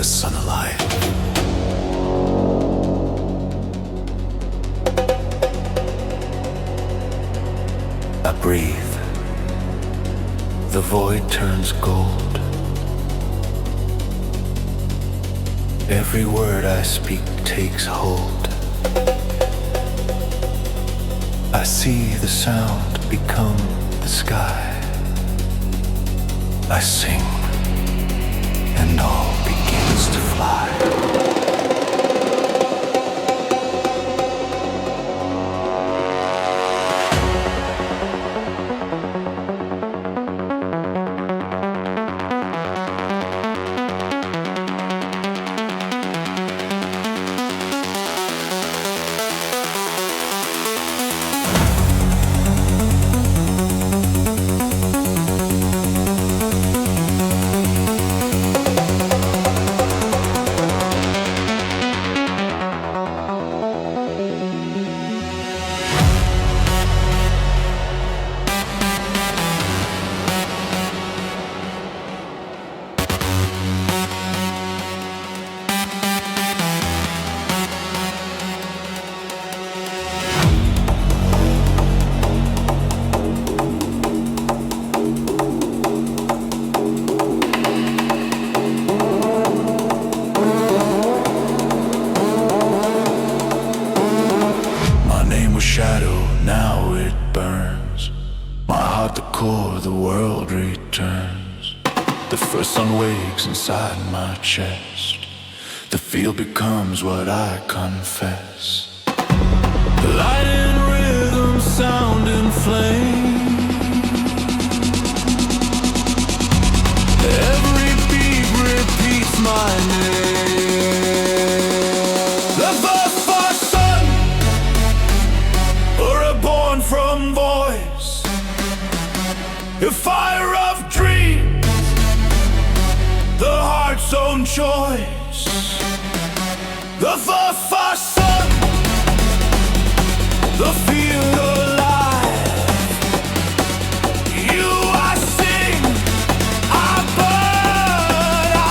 sun alive. I breathe. The void turns gold. Every word I speak takes hold. I see the sound become the sky. I sing, and all begins to fly. Inside my chest, the field becomes what I confess. Light and rhythm, sound and flame. Every beat repeats my name. The first fire sun, reborn from voice. A fire of dreams, the heart's own choice. The first sun, the field alive. You I sing, I burn, I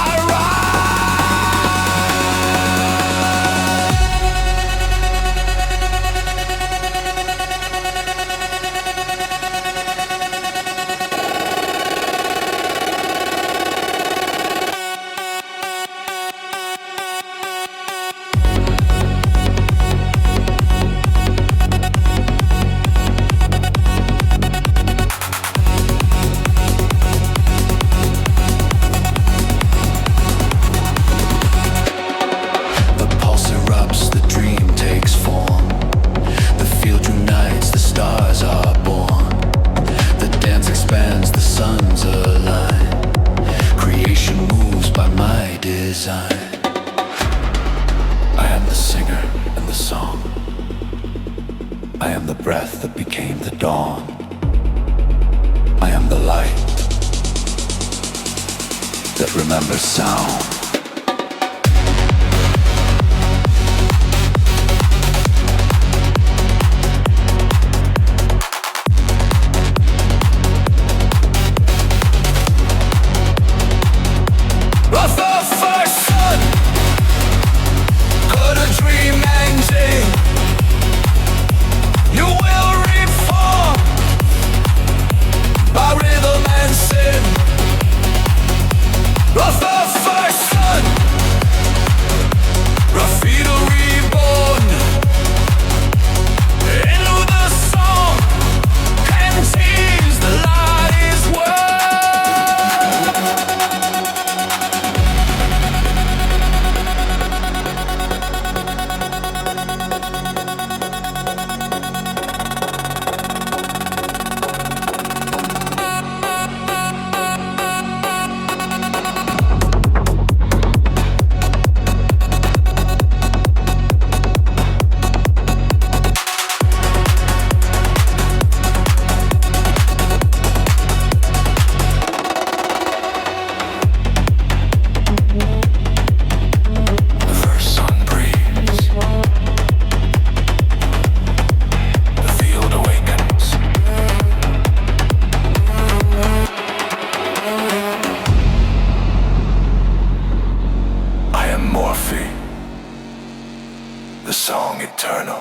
remember sound. First the song eternal.